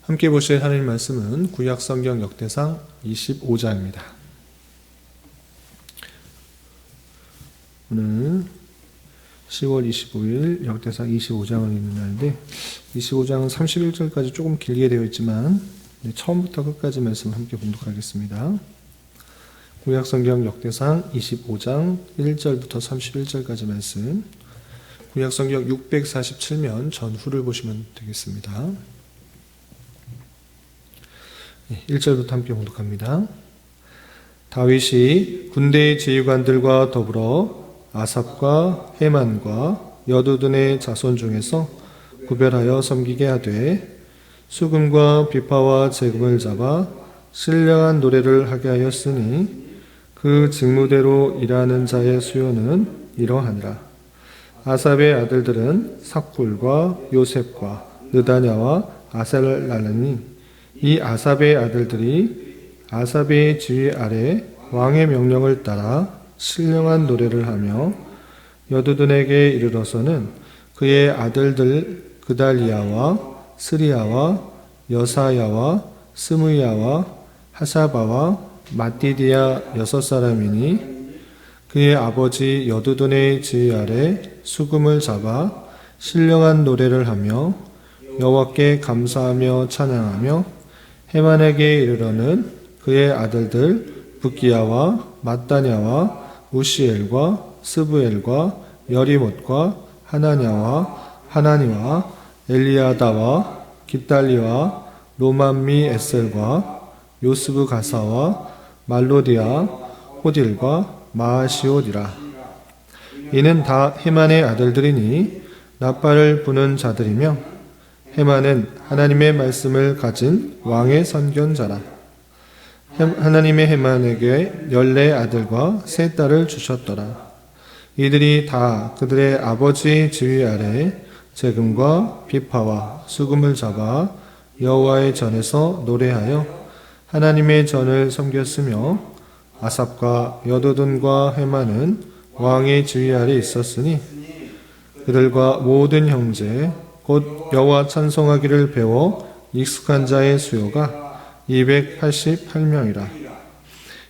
함께 보실 하나님 말씀은 구약성경 역대상 25장입니다. 오늘 10월 25일 역대상 25장을 읽는 날인데 25장은 31절까지 조금 길게 되어 있지만 처음부터 끝까지 말씀을 함께 봉독하겠습니다. 구약성경 역대상 25장 1절부터 31절까지 말씀, 구약성경 647면 전후를 보시면 되겠습니다. 1절부터 함께 봉독합니다. 다윗이 군대의 지휘관들과 더불어 아삽과 헤만과 여두둔의 자손 중에서 구별하여 섬기게 하되 수금과 비파와 제금을 잡아 신령한 노래를 하게 하였으니 그 직무대로 일하는 자의 수요는 이러하니라. 아삽의 아들들은 삭굴과 요셉과 느다냐와 아셀랄라니 이 아삽의 아들들이 아삽의 지휘 아래 왕의 명령을 따라 신령한 노래를 하며 여두둔에게 이르러서는 그의 아들들 그달리야와 스리야와 여사야와 스무야와 하사바와 마띠디야 6사람이니 그의 아버지 여두둔의 지휘 아래 수금을 잡아 신령한 노래를 하며 여호와께 감사하며 찬양하며 헤만에게 이르러는 그의 아들들 붓기야와 mat다냐와 우시엘과 스부엘과 여리못과 하나냐와 하나니와 엘리야다와 깁달리와 로맘미 에셀과 요스브 가사와 말로디아 호딜과 마아시옷이라. 이는 다 헤만의 아들들이니 나팔을 부는 자들이며 헤만은 하나님의 말씀을 가진 왕의 선견자라. 하나님의 헤만에게 14아들과 3딸을 주셨더라. 이들이 다 그들의 아버지 지휘 아래 제금과 비파와 수금을 잡아 여호와의 전에서 노래하여 하나님의 전을 섬겼으며 아삽과 여두둔과 헤만은 왕의 지휘 아래 있었으니 그들과 모든 형제 곧 여호와 찬송하기를 배워 익숙한 자의 수요가 288명이라.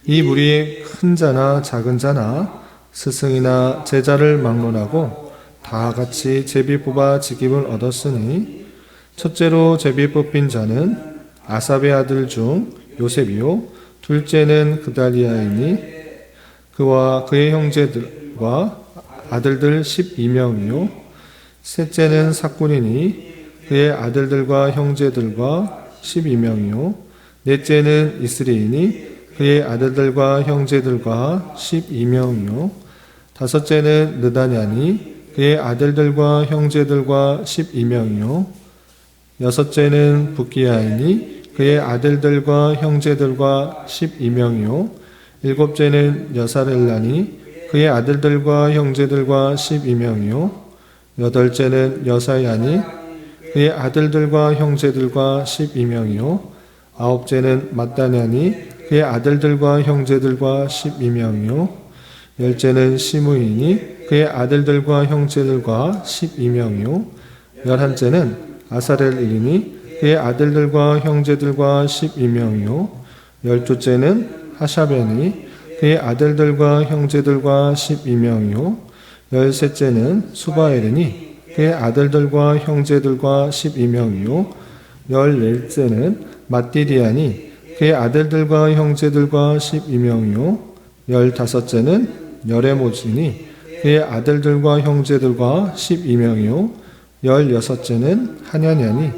이 무리에 큰 자나 작은 자나 스승이나 제자를 막론하고 다 같이 제비 뽑아 직임을 얻었으니 첫째로 제비 뽑힌 자는 아삽의 아들 중 요셉이요 둘째는 그달리야이니 그와 그의 형제들과 아들들 12명이요 셋째는 삭군이니 그의 아들들과 형제들과 12명이요 넷째는 이스리이니 그의 아들들과 형제들과 12명이요 다섯째는 느다냐니 그의 아들들과 형제들과 12명이요 여섯째는 붓기야이니 그의 아들들과 형제들과 12명이요 일곱째는 여사렐라니 그의 아들들과 형제들과 12명이요 여덟째는 여사야니 그의 아들들과 형제들과 12명이요 아홉째는 mat다냐니 그의 아들들과 형제들과 12명이요 열째는 시므이니 그의 아들들과 형제들과 12명이요 열한째는 아사렐이니 그의 아들들과 형제들과 12명이요 열두째는 하샤베니 그의 아들들과 형제들과 12명이요 열셋째는 수바엘이니 그의 아들들과 형제들과 12명이요 열넷째는 마띠디아니 그의 아들들과 형제들과 12명이요 열다섯째는 여레모지니 그의 아들들과 형제들과 12명이요 열여섯째는 하냐냐니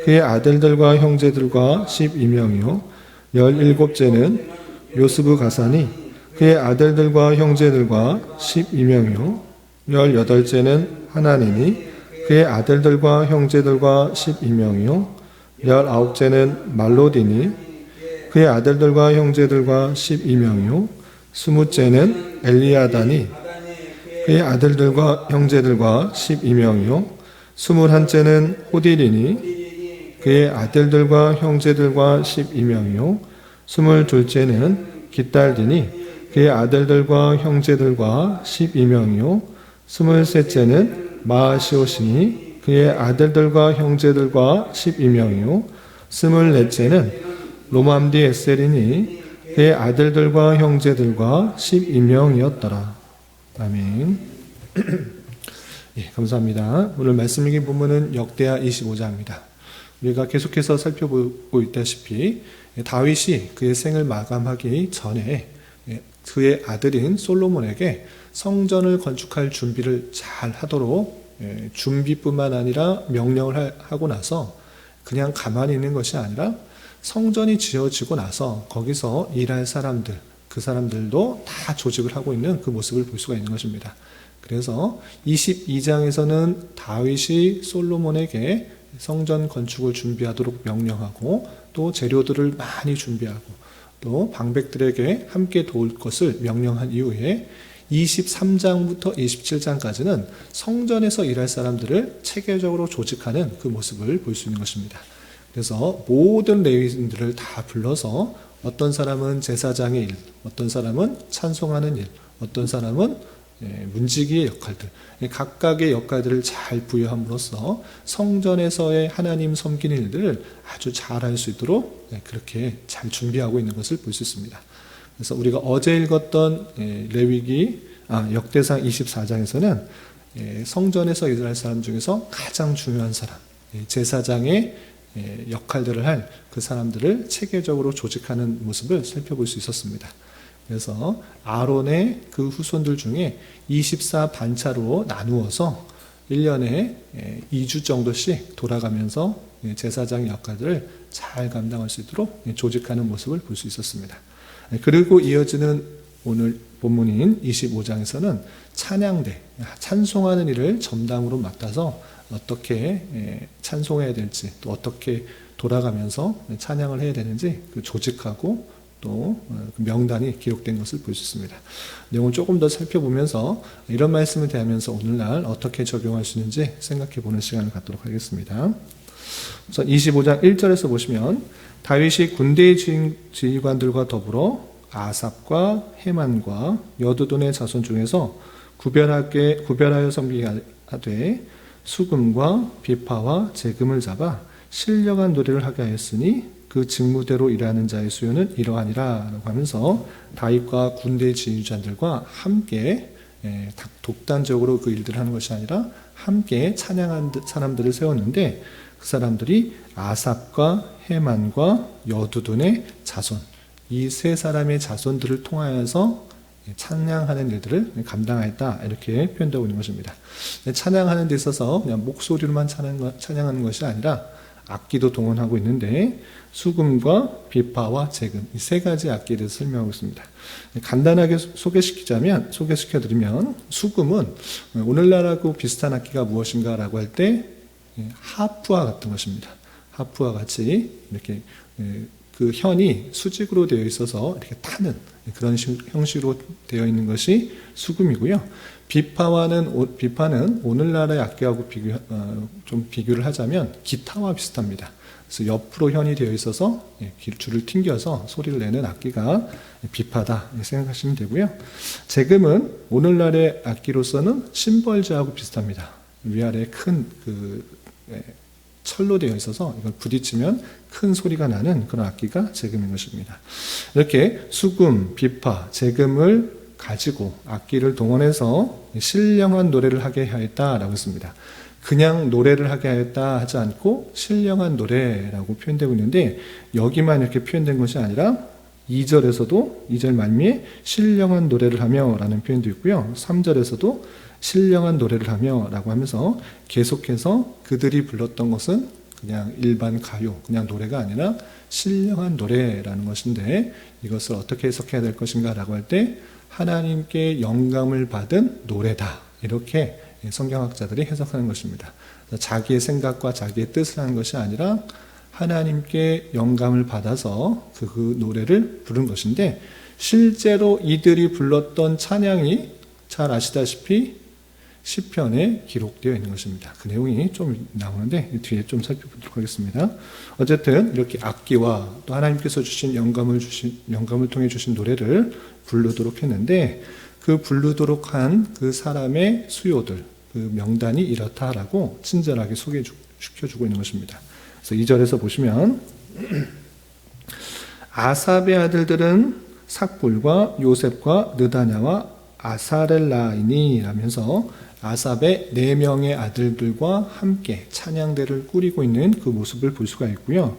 그의 아들들과 형제들과 12명이요 열일곱째는 요스브 가사니 그의 아들들과 형제들과 12명이요 열여덟째는 하나니니 그의 아들들과 형제들과 12명이요 열아홉째는 말로디니 그의 아들들과 형제들과 12명이요 스무째는 엘리야다니 그의 아들들과 형제들과 12명이요 스물한째는 호딜이니 그의 아들들과 형제들과 12명이요 스물둘째는 깃달디니 그의 아들들과 형제들과 12명이요 스물셋째는 마아시옷이니 그의 아들들과 형제들과 12명이요 스물넷째는 로맘디 에셀이니 그의 아들들과 형제들과 12명이었더라. 아멘. 예, 감사합니다. 오늘 말씀 읽은 본문은 역대하 25장입니다. 우리가 계속해서 살펴보고 있다시피 다윗이 그의 생을 마감하기 전에 그의 아들인 솔로몬에게 성전을 건축할 준비를 잘 하도록 준비뿐만 아니라 명령을 하고 나서 그냥 가만히 있는 것이 아니라 성전이 지어지고 나서 거기서 일할 사람들, 그 사람들도 다 조직을 하고 있는 그 모습을 볼 수가 있는 것입니다. 그래서 22장에서는 다윗이 솔로몬에게 성전 건축을 준비하도록 명령하고 또 재료들을 많이 준비하고 또 방백들에게 함께 도울 것을 명령한 이후에 23장부터 27장까지는 성전에서 일할 사람들을 체계적으로 조직하는 그 모습을 볼 수 있는 것입니다. 그래서 모든 레위인들을 다 불러서 어떤 사람은 제사장의 일, 어떤 사람은 찬송하는 일, 어떤 사람은 문지기의 역할들, 각각의 역할들을 잘 부여함으로써 성전에서의 하나님 섬기는 일들을 아주 잘 할 수 있도록 그렇게 잘 준비하고 있는 것을 볼 수 있습니다. 그래서 우리가 어제 읽었던 역대상 24장에서는 성전에서 일할 사람 중에서 가장 중요한 사람, 제사장의 역할들을 할 그 사람들을 체계적으로 조직하는 모습을 살펴볼 수 있었습니다. 그래서 아론의 그 후손들 중에 24반차로 나누어서 1년에 2주 정도씩 돌아가면서 제사장의 역할들을 잘 감당할 수 있도록 조직하는 모습을 볼 수 있었습니다. 그리고 이어지는 오늘 본문인 25장에서는 찬양대, 찬송하는 일을 전담으로 맡아서 어떻게 찬송해야 될지 또 어떻게 돌아가면서 찬양을 해야 되는지 그 조직하고 또 명단이 기록된 것을 볼 수 있습니다. 내용을 조금 더 살펴보면서 이런 말씀을 대하면서 오늘날 어떻게 적용할 수 있는지 생각해 보는 시간을 갖도록 하겠습니다. 우선 25장 1절에서 보시면 다윗이 군대의 지휘관들과 더불어 아삽과 헤만과 여두둔의 자손 중에서 구별하여 섬기하되 수금과 비파와 제금을 잡아 신령한 노래를 하게 하였으니 그 직무대로 일하는 자의 수요는 이러하니라 라고 하면서 다윗과 군대 지휘관들과 함께 독단적으로 그 일들을 하는 것이 아니라 함께 찬양한 사람들을 세웠는데 그 사람들이 아삽과 헤만과 여두둔의 자손, 이 세 사람의 자손들을 통하여서 찬양하는 일들을 감당하였다 이렇게 표현되고 있는 것입니다. 찬양하는 데 있어서 그냥 목소리로만 찬양하는 것이 아니라 악기도 동원하고 있는데 수금과 비파와 제금 이 세 가지 악기에 대해서 설명하고 있습니다. 간단하게 소개시켜드리면 수금은 오늘날하고 비슷한 악기가 무엇인가라고 할 때 하프와 같은 것입니다. 하프와 같이 이렇게 그 현이 수직으로 되어 있어서 이렇게 타는 그런 형식으로 되어 있는 것이 수금이고요. 비파는 오늘날의 악기하고 좀 비교를 하자면 기타와 비슷합니다. 그래서 옆으로 현이 되어 있어서 줄을 튕겨서 소리를 내는 악기가 비파다 생각하시면 되고요. 제금은 오늘날의 악기로서는 심벌즈하고 비슷합니다. 위아래에 큰 철로 되어 있어서 이걸 부딪히면 큰 소리가 나는 그런 악기가 제금인 것입니다. 이렇게 수금, 비파, 제금을 가지고 악기를 동원해서 신령한 노래를 하게 하였다라고 했습니다. 그냥 노래를 하게 하였다 하지 않고 신령한 노래라고 표현되고 있는데 여기만 이렇게 표현된 것이 아니라 2절에서도 2절 말미에 신령한 노래를 하며 라는 표현도 있고요. 3절에서도 신령한 노래를 하며 라고 하면서 계속해서 그들이 불렀던 것은 그냥 일반 가요, 그냥 노래가 아니라 신령한 노래라는 것인데 이것을 어떻게 해석해야 될 것인가 라고 할 때 하나님께 영감을 받은 노래다 이렇게 성경학자들이 해석하는 것입니다. 자기의 생각과 자기의 뜻을 하는 것이 아니라 하나님께 영감을 받아서 그 노래를 부른 것인데 실제로 이들이 불렀던 찬양이 잘 아시다시피 시편에 기록되어 있는 것입니다. 그 내용이 좀 나오는데 뒤에 좀 살펴보도록 하겠습니다. 어쨌든 이렇게 악기와 또 하나님께서 주신 영감을 통해 주신 노래를 부르도록 했는데 그 부르도록 한 그 사람의 수요들, 그 명단이 이렇다라고 친절하게 소개시켜주고 있는 것입니다. 그래서 2절에서 보시면 아삽의 아들들은 삭불과 요셉과 느다냐와 아사렐라이니 라면서 아삽의 4명의 아들들과 함께 찬양대를 꾸리고 있는 그 모습을 볼 수가 있고요.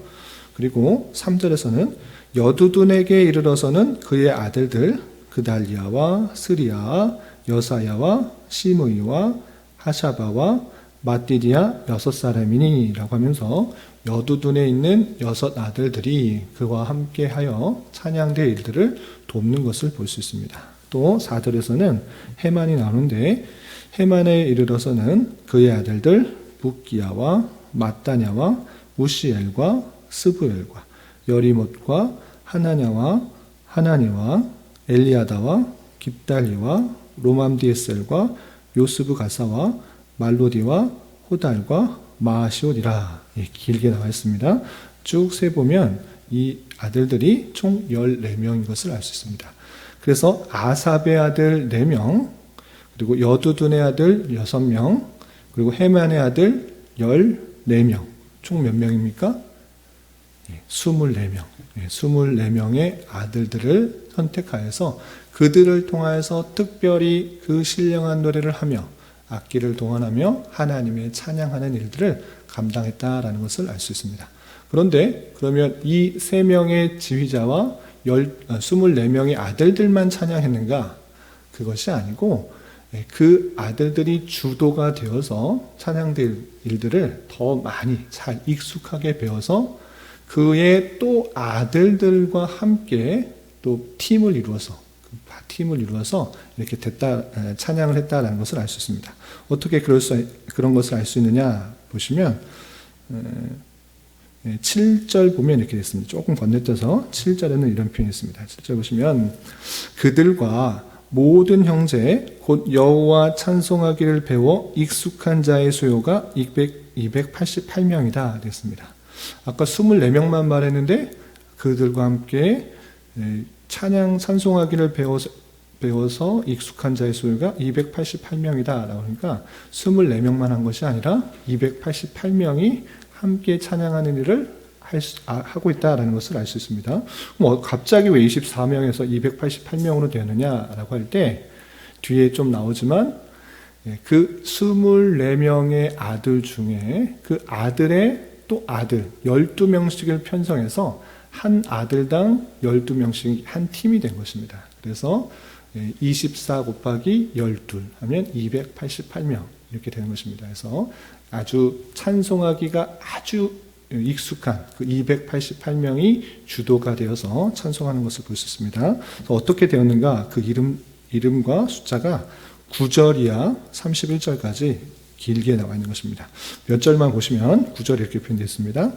그리고 3절에서는 여두둔에게 이르러서는 그의 아들들 그달리아와 스리아, 여사야와 시므이와 하샤바와 마띠디아 6사람이니 라고 하면서 여두둔에 있는 6 아들들이 그와 함께하여 찬양대 일들을 돕는 것을 볼 수 있습니다. 또 4절에서는 헤만이 나오는데 헤만에 이르러서는 그의 아들들 붓기야와 마따냐와 우시엘과 스브엘과 여리못과 하나냐와 하나니와 엘리아다와 깁달리와 로맘디에셀과 요스브 가사와 말로디와 호달과 마시오디라. 길게 나와 있습니다. 쭉 세보면 이 아들들이 총 14명인 것을 알 수 있습니다. 그래서 아삽의 아들 4명, 그리고 여두둔의 아들 6명, 그리고 헤만의 아들 14명. 총 몇 명입니까? 24명. 24명의 아들들을 선택하여서 그들을 통하여서 특별히 그 신령한 노래를 하며 악기를 동원하며 하나님의 찬양하는 일들을 감당했다라는 것을 알 수 있습니다. 그런데 그러면 이 3명의 지휘자와 24명의 아들들만 찬양했는가? 그것이 아니고 그 아들들이 주도가 되어서 찬양될 일들을 더 많이 잘 익숙하게 배워서 그의 또 아들들과 함께 또 팀을 이루어서 이렇게 찬양을 했다라는 것을 알 수 있습니다. 어떻게 그런 것을 알 수 있느냐 보시면 7절 보면 이렇게 됐습니다. 조금 건너뛰어서 7절에는 이런 표현이 있습니다. 7절 보시면 그들과 모든 형제 곧 여호와 찬송하기를 배워 익숙한 자의 수요가 288명이다 됐습니다. 아까 24명만 말했는데 그들과 함께 찬송하기를 배워서 익숙한 자의 수요가 288명이다 라고 하니까 24명만 한 것이 아니라 288명이 함께 찬양하는 일을 하고 있다는 것을 알 수 있습니다. 갑자기 왜 24명에서 288명으로 되느냐라고 할 때 뒤에 좀 나오지만 그 24명의 아들 중에 그 아들의 또 아들 12명씩을 편성해서 한 아들당 12명씩 한 팀이 된 것입니다. 그래서 24 곱하기 12 하면 288명 이렇게 되는 것입니다. 그래서 아주 찬송하기가 아주 익숙한 그 288명이 주도가 되어서 찬송하는 것을 볼 수 있습니다. 어떻게 되었는가? 그 이름과 숫자가 9절이야 31절까지 길게 나와 있는 것입니다. 몇 절만 보시면 9절 이렇게 표현되어 있습니다.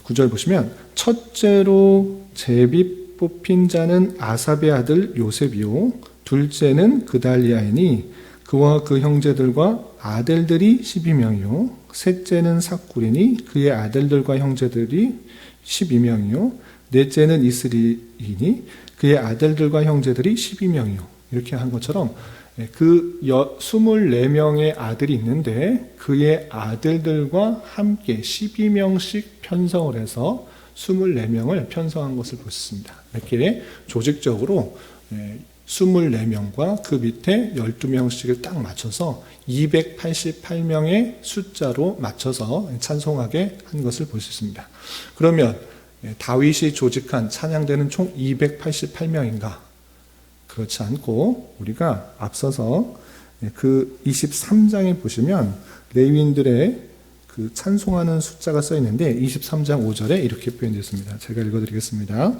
9절 보시면 첫째로 제비 뽑힌 자는 아삽의 아들 요셉이요 둘째는 그달리아이니 그와 그 형제들과 아들들이 12명이요 셋째는 삭굴이니 그의 아들들과 형제들이 12명이요 넷째는 이스리이니 그의 아들들과 형제들이 12명이요 이렇게 한 것처럼 그 24명의 아들이 있는데 그의 아들들과 함께 12명씩 편성을 해서 24명을 편성한 것을 볼 수 있습니다. 이렇게 조직적으로 24명과 그 밑에 12명씩을 딱 맞춰서 288명의 숫자로 맞춰서 찬송하게 한 것을 볼 수 있습니다. 그러면 다윗이 조직한 찬양대는 총 288명인가? 그렇지 않고 우리가 앞서서 그 23장에 보시면 레위인들의 그 찬송하는 숫자가 써 있는데 23장 5절에 이렇게 표현되어 있습니다. 제가 읽어드리겠습니다.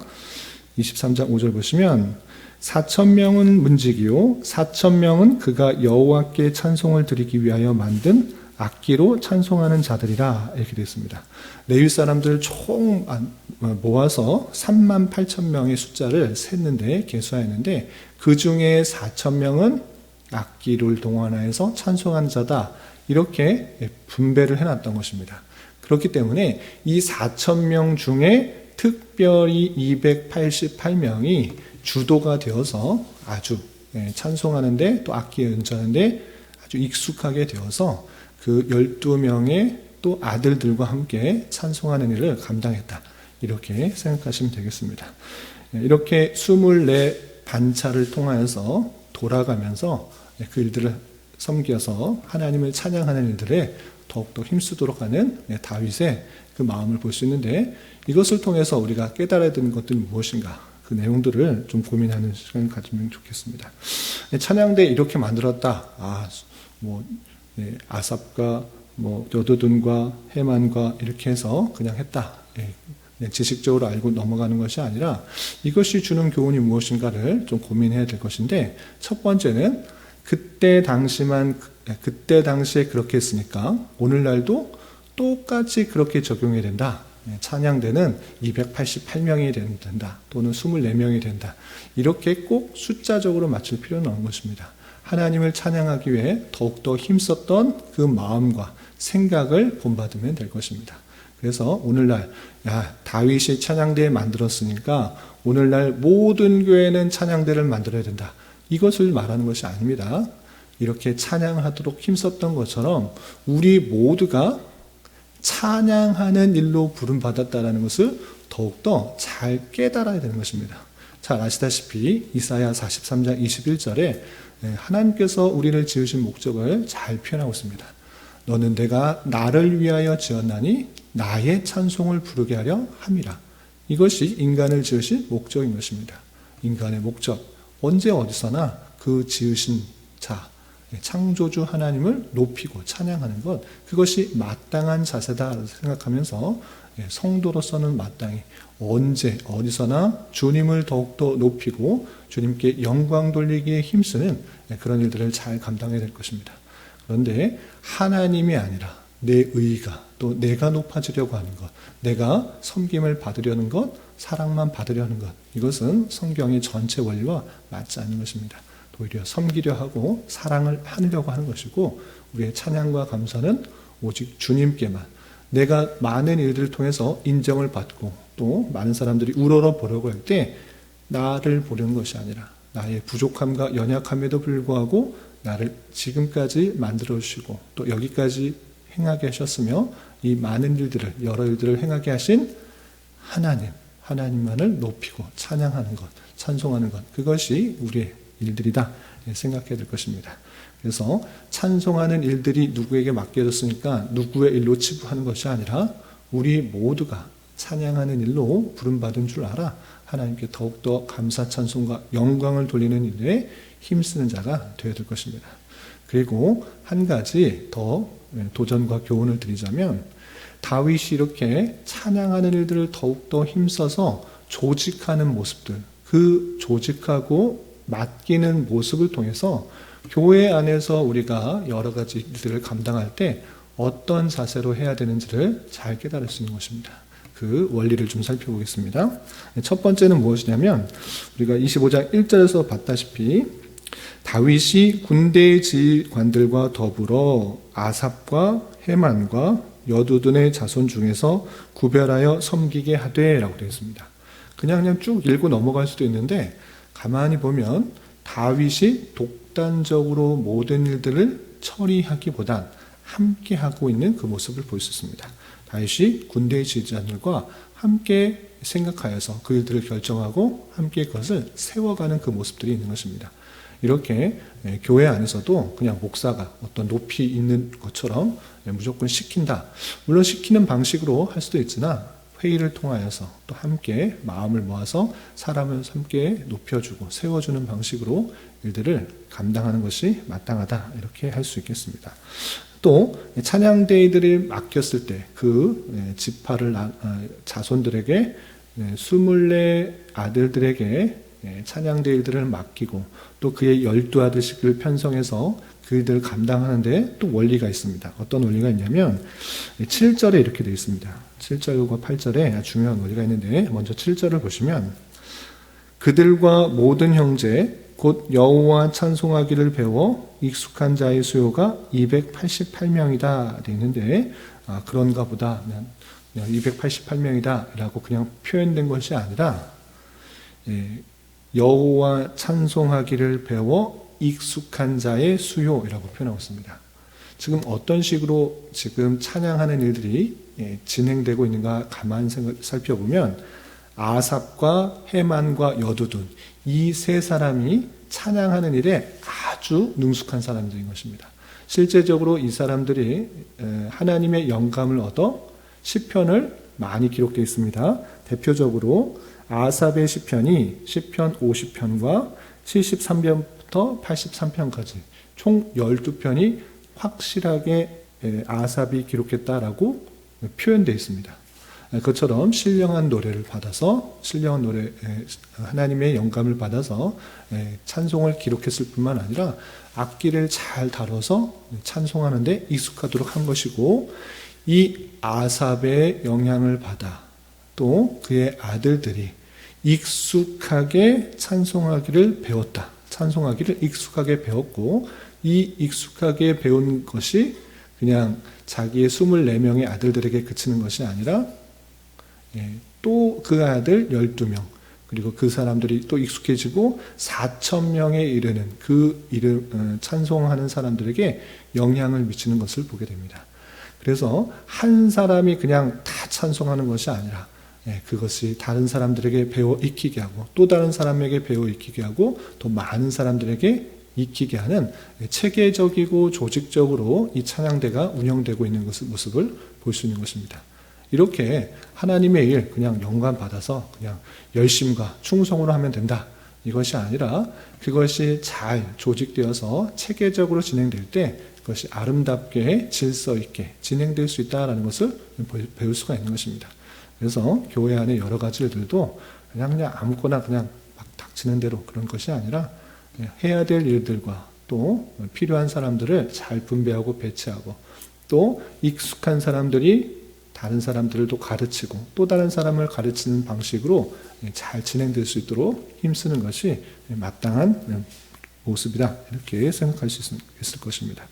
23장 5절 보시면 4,000명은 문지기요 4,000명은 그가 여호와께 찬송을 드리기 위하여 만든 악기로 찬송하는 자들이라 이렇게 되어 있습니다. 레위 사람들을 총 모아서 38,000명의 숫자를 셌는데 계수하였는데 그 중에 4,000명은 악기를 동원하여서 찬송한 자다 이렇게 분배를 해놨던 것입니다. 그렇기 때문에 이 4,000명 중에 특별히 288명이 주도가 되어서 아주 찬송하는데 또 악기 연주하는데 아주 익숙하게 되어서 그 12명의 또 아들들과 함께 찬송하는 일을 감당했다. 이렇게 생각하시면 되겠습니다. 이렇게 24 반차를 통하여서 돌아가면서 그 일들을 섬겨서 하나님을 찬양하는 일들에 더욱더 힘쓰도록 하는 다윗의 그 마음을 볼 수 있는데, 이것을 통해서 우리가 깨달아야 되는 것들은 무엇인가, 그 내용들을 좀 고민하는 시간을 가지면 좋겠습니다. 찬양대 이렇게 만들었다. 아삽과 여두둔과 헤만과 이렇게 해서 그냥 했다. 지식적으로 알고 넘어가는 것이 아니라 이것이 주는 교훈이 무엇인가를 좀 고민해야 될 것인데, 첫 번째는 그때 당시에 그렇게 했으니까 오늘날도 똑같이 그렇게 적용해야 된다. 찬양대는 288명이 된다. 또는 24명이 된다. 이렇게 꼭 숫자적으로 맞출 필요는 없는 것입니다. 하나님을 찬양하기 위해 더욱더 힘썼던 그 마음과 생각을 본받으면 될 것입니다. 그래서 오늘날 다윗이 찬양대 만들었으니까 오늘날 모든 교회는 찬양대를 만들어야 된다. 이것을 말하는 것이 아닙니다. 이렇게 찬양하도록 힘썼던 것처럼 우리 모두가 찬양하는 일로 부름받았다는 것을 더욱더 잘 깨달아야 되는 것입니다. 잘 아시다시피 이사야 43장 21절에 하나님께서 우리를 지으신 목적을 잘 표현하고 있습니다. 너는 내가 나를 위하여 지었나니 나의 찬송을 부르게 하려 함이라. 이것이 인간을 지으신 목적인 것입니다. 인간의 목적, 언제 어디서나 그 지으신 자, 창조주 하나님을 높이고 찬양하는 것, 그것이 마땅한 자세다 생각하면서 성도로서는 마땅히 언제 어디서나 주님을 더욱더 높이고 주님께 영광 돌리기에 힘쓰는 그런 일들을 잘 감당해야 될 것입니다. 그런데 하나님이 아니라 내 의가, 또 내가 높아지려고 하는 것, 내가 섬김을 받으려는 것, 사랑만 받으려는 것, 이것은 성경의 전체 원리와 맞지 않는 것입니다. 오히려 섬기려 하고 사랑을 하려고 하는 것이고, 우리의 찬양과 감사는 오직 주님께만, 내가 많은 일들을 통해서 인정을 받고 또 많은 사람들이 우러러 보려고 할 때 나를 보려는 것이 아니라 나의 부족함과 연약함에도 불구하고 나를 지금까지 만들어주시고 또 여기까지 행하게 하셨으며 이 많은 일들을, 여러 일들을 행하게 하신 하나님만을 높이고 찬양하는 것, 찬송하는 것, 그것이 우리의 일들이다 생각해야 될 것입니다. 그래서 찬송하는 일들이 누구에게 맡겨졌으니까 누구의 일로 치부하는 것이 아니라 우리 모두가 찬양하는 일로 부름받은 줄 알아 하나님께 더욱더 감사 찬송과 영광을 돌리는 일에 힘쓰는 자가 되어야 될 것입니다. 그리고 한 가지 더 도전과 교훈을 드리자면, 다윗이 이렇게 찬양하는 일들을 더욱더 힘써서 조직하는 모습들, 그 조직하고 맡기는 모습을 통해서 교회 안에서 우리가 여러 가지 일들을 감당할 때 어떤 자세로 해야 되는지를 잘 깨달을 수 있는 것입니다. 그 원리를 좀 살펴보겠습니다. 첫 번째는 무엇이냐면, 우리가 25장 1절에서 봤다시피 다윗이 군대의 지휘관들과 더불어 아삽과 헤만과 여두둔의 자손 중에서 구별하여 섬기게 하되 라고 되어 있습니다. 그냥 쭉 읽고 넘어갈 수도 있는데, 가만히 보면 다윗이 독단적으로 모든 일들을 처리하기보단 함께 하고 있는 그 모습을 볼 수 있습니다. 다윗이 군대의 지휘관들과 함께 생각하여서 그 일들을 결정하고 함께 그것을 세워가는 그 모습들이 있는 것입니다. 이렇게 교회 안에서도 그냥 목사가 어떤 높이 있는 것처럼 무조건 시킨다. 물론 시키는 방식으로 할 수도 있으나 회의를 통하여서 또 함께 마음을 모아서 사람을 함께 높여주고 세워주는 방식으로 일들을 감당하는 것이 마땅하다. 이렇게 할 수 있겠습니다. 또 찬양대회들을 맡겼을 때 그 지파를 자손들에게 24 아들들에게 찬양대회들을 맡기고 또 그의 12아들씩을 편성해서 그들을 감당하는데 또 원리가 있습니다. 어떤 원리가 있냐면 7절에 이렇게 되어 있습니다. 7절과 8절에 중요한 원리가 있는데, 먼저 7절을 보시면 그들과 모든 형제 곧 여호와 찬송하기를 배워 익숙한 자의 수요가 288명이다 되어 있는데, 그런가 보다 288명이다 라고 그냥 표현된 것이 아니라 여호와 찬송하기를 배워 익숙한 자의 수요라고 표현하고 있습니다. 지금 어떤 식으로 지금 찬양하는 일들이 진행되고 있는가 가만 살펴보면 아삽과 헤만과 여두둔 이 세 사람이 찬양하는 일에 아주 능숙한 사람들인 것입니다. 실제적으로 이 사람들이 하나님의 영감을 얻어 시편을 많이 기록되어 있습니다. 대표적으로 아삽의 시편이 시편 50편과 73편부터 83편까지 총 12편이 확실하게 아삽이 기록했다라고 표현되어 있습니다. 그것처럼 신령한 노래를 받아서 하나님의 영감을 받아서 찬송을 기록했을 뿐만 아니라 악기를 잘 다뤄서 찬송하는 데 익숙하도록 한 것이고, 이 아삽의 영향을 받아 또 그의 아들들이 익숙하게 찬송하기를 배웠다. 찬송하기를 익숙하게 배웠고, 이 익숙하게 배운 것이 그냥 자기의 24명의 아들들에게 그치는 것이 아니라 또 그 아들 12명, 그리고 그 사람들이 또 익숙해지고 4,000명에 이르는 찬송하는 사람들에게 영향을 미치는 것을 보게 됩니다. 그래서 한 사람이 그냥 다 찬송하는 것이 아니라 그것이 다른 사람들에게 배워 익히게 하고, 또 다른 사람에게 배워 익히게 하고, 또 많은 사람들에게 익히게 하는 체계적이고 조직적으로 이 찬양대가 운영되고 있는 모습을 볼 수 있는 것입니다. 이렇게 하나님의 일 그냥 영감 받아서 그냥 열심과 충성으로 하면 된다, 이것이 아니라 그것이 잘 조직되어서 체계적으로 진행될 때 그것이 아름답게 질서 있게 진행될 수 있다는 것을 배울 수가 있는 것입니다. 그래서 교회 안에 여러 가지 일들도 그냥 아무거나 그냥 막 닥치는 대로 그런 것이 아니라 해야 될 일들과 또 필요한 사람들을 잘 분배하고 배치하고, 또 익숙한 사람들이 다른 사람들을 또 가르치고 또 다른 사람을 가르치는 방식으로 잘 진행될 수 있도록 힘쓰는 것이 마땅한 모습이다, 이렇게 생각할 수 있을 것입니다.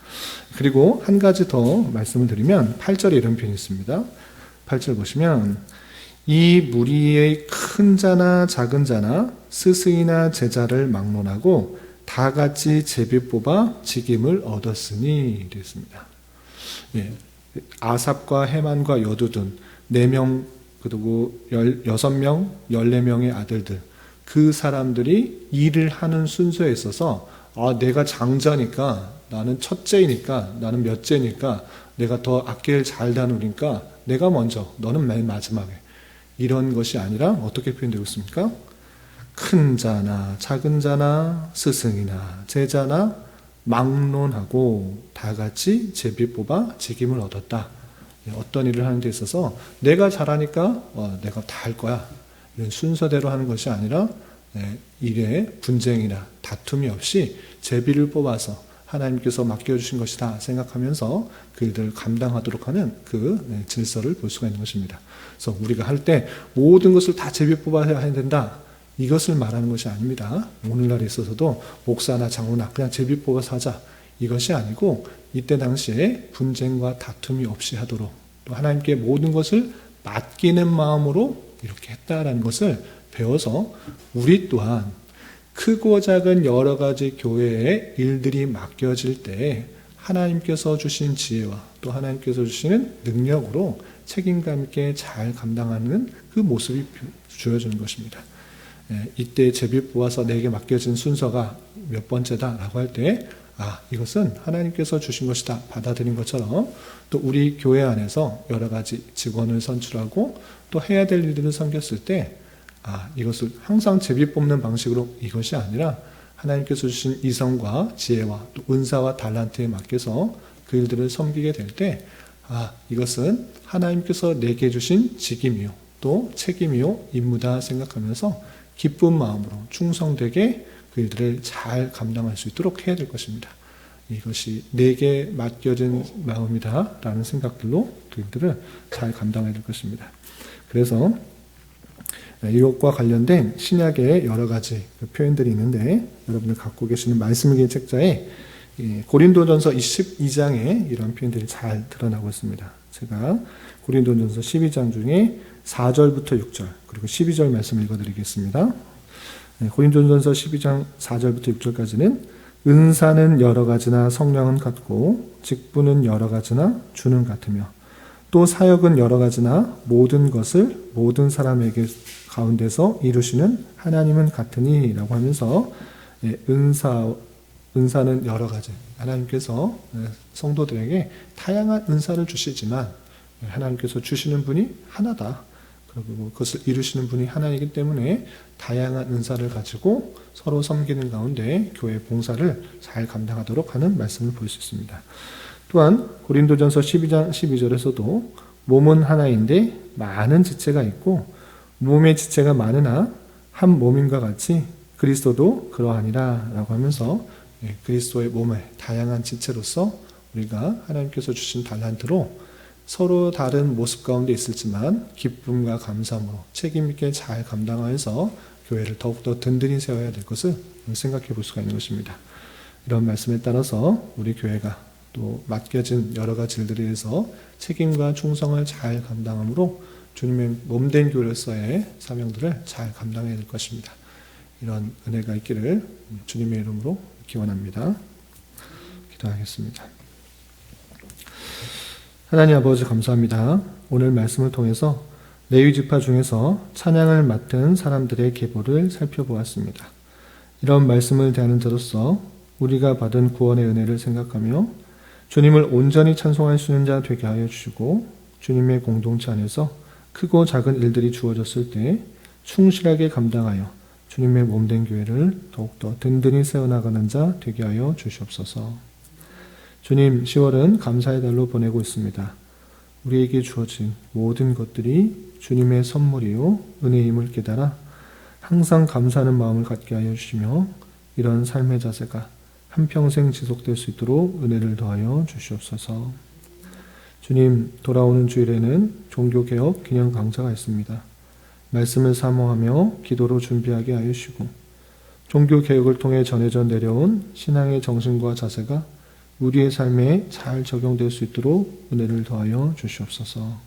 그리고 한 가지 더 말씀을 드리면 8절에 이런 표현이 있습니다. 8절 보시면 이 무리의 큰 자나 작은 자나 스승이나 제자를 막론하고 다 같이 제비 뽑아 직임을 얻었으니 이랬습니다. 아삽과 헤만과 여두둔 4명, 그리고 16명, 14명의 아들들, 그 사람들이 일을 하는 순서에 있어서 내가 장자니까, 나는 첫째이니까, 나는 몇째니까, 내가 더 악기를 잘 다루니까 내가 먼저, 너는 맨 마지막에, 이런 것이 아니라 어떻게 표현되고 있습니까? 큰 자나 작은 자나 스승이나 제자나 막론하고 다 같이 제비 뽑아 직임을 얻었다. 어떤 일을 하는 데 있어서 내가 잘하니까 내가 다 할 거야, 이런 순서대로 하는 것이 아니라 일에 분쟁이나 다툼이 없이 제비를 뽑아서 하나님께서 맡겨주신 것이다 생각하면서 그 일들을 감당하도록 하는 그 질서를 볼 수가 있는 것입니다. 그래서 우리가 할 때 모든 것을 다 제비 뽑아야 된다, 이것을 말하는 것이 아닙니다. 오늘날에 있어서도 목사나 장로나 그냥 제비 뽑아서 하자, 이것이 아니고 이때 당시에 분쟁과 다툼이 없이 하도록, 또 하나님께 모든 것을 맡기는 마음으로 이렇게 했다라는 것을 배워서 우리 또한 크고 작은 여러 가지 교회의 일들이 맡겨질 때 하나님께서 주신 지혜와 또 하나님께서 주시는 능력으로 책임감 있게 잘 감당하는 그 모습이 주어지는 것입니다. 이때 제비 뽑아서 내게 맡겨진 순서가 몇 번째다라고 할 때 이것은 하나님께서 주신 것이다 받아들인 것처럼, 또 우리 교회 안에서 여러 가지 직원을 선출하고 또 해야 될 일들을 섬겼을 때 이것을 항상 제비 뽑는 방식으로, 이것이 아니라 하나님께서 주신 이성과 지혜와 또 은사와 달란트에 맡겨서 그 일들을 섬기게 될 때 이것은 하나님께서 내게 주신 직임이요 또 책임이요 임무다 생각하면서 기쁜 마음으로 충성되게 그 일들을 잘 감당할 수 있도록 해야 될 것입니다. 이것이 내게 맡겨진 마음이다 라는 생각들로 그 일들을 잘 감당해야 될 것입니다. 그래서 이것과 관련된 신약의 여러 가지 표현들이 있는데, 여러분들 갖고 계시는 말씀일기 책자에 고린도전서 12장에 이런 표현들이 잘 드러나고 있습니다. 제가 고린도전서 12장 중에 4절부터 6절 그리고 12절 말씀을 읽어드리겠습니다. 고린도전서 12장 4절부터 6절까지는 은사는 여러 가지나 성령은 같고 직분은 여러 가지나 주는 같으며 또 사역은 여러 가지나 모든 것을 모든 사람에게 가운데서 이루시는 하나님은 같으니 라고 하면서 은사는 여러 가지. 하나님께서 성도들에게 다양한 은사를 주시지만 하나님께서 주시는 분이 하나다. 그리고 그것을 이루시는 분이 하나이기 때문에 다양한 은사를 가지고 서로 섬기는 가운데 교회 봉사를 잘 감당하도록 하는 말씀을 볼 수 있습니다. 또한 고린도전서 12장 12절에서도 몸은 하나인데 많은 지체가 있고 몸의 지체가 많으나 한 몸인과 같이 그리스도도 그러하니라 라고 하면서 그리스도의 몸의 다양한 지체로서 우리가 하나님께서 주신 달란트로 서로 다른 모습 가운데 있을지만 기쁨과 감사함으로 책임 있게 잘 감당하여서 교회를 더욱더 든든히 세워야 될 것을 생각해 볼 수가 있는 것입니다. 이런 말씀에 따라서 우리 교회가 또 맡겨진 여러 가지 일들에 대해서 책임과 충성을 잘 감당함으로 주님의 몸된 교회로서의 사명들을 잘 감당해야 될 것입니다. 이런 은혜가 있기를 주님의 이름으로 기원합니다. 기도하겠습니다. 하나님 아버지 감사합니다. 오늘 말씀을 통해서 레위 지파 중에서 찬양을 맡은 사람들의 계보를 살펴보았습니다. 이런 말씀을 대하는 자로서 우리가 받은 구원의 은혜를 생각하며 주님을 온전히 찬송할 수 있는 자 되게 하여 주시고 주님의 공동체 안에서 크고 작은 일들이 주어졌을 때 충실하게 감당하여 주님의 몸된 교회를 더욱더 든든히 세워나가는 자 되게 하여 주시옵소서. 주님, 10월은 감사의 달로 보내고 있습니다. 우리에게 주어진 모든 것들이 주님의 선물이요 은혜임을 깨달아 항상 감사하는 마음을 갖게 하여 주시며 이런 삶의 자세가 한평생 지속될 수 있도록 은혜를 더하여 주시옵소서. 주님, 돌아오는 주일에는 종교개혁 기념 강좌가 있습니다. 말씀을 사모하며 기도로 준비하게 하여 주시고 종교개혁을 통해 전해져 내려온 신앙의 정신과 자세가 우리의 삶에 잘 적용될 수 있도록 은혜를 더하여 주시옵소서.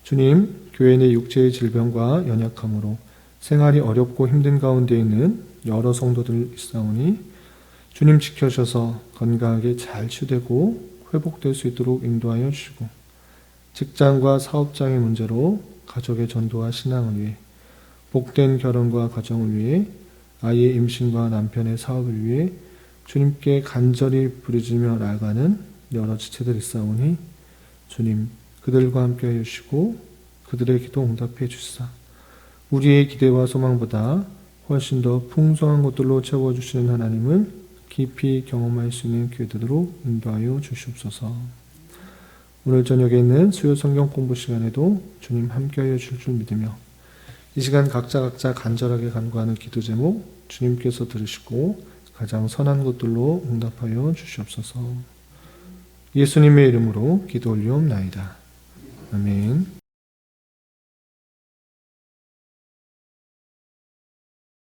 주님, 교회 내 육체의 질병과 연약함으로 생활이 어렵고 힘든 가운데 있는 여러 성도들 있사오니 주님 지켜주셔서 건강하게 잘 치유되고 회복될 수 있도록 인도하여 주시고 직장과 사업장의 문제로 가족의 전도와 신앙을 위해 복된 결혼과 가정을 위해 아이의 임신과 남편의 사업을 위해 주님께 간절히 부르짖으며 나아가는 여러 지체들이 있사오니 주님 그들과 함께 해주시고 그들의 기도 응답해 주시사 우리의 기대와 소망보다 훨씬 더 풍성한 것들로 채워주시는 하나님을 깊이 경험할 수 있는 기회들로 인도하여 주시옵소서. 오늘 저녁에 있는 수요 성경 공부 시간에도 주님 함께하여 주실 줄 믿으며 이 시간 각자 간절하게 간구하는 기도 제목 주님께서 들으시고 가장 선한 것들로 응답하여 주시옵소서. 예수님의 이름으로 기도 올리옵나이다. 아멘.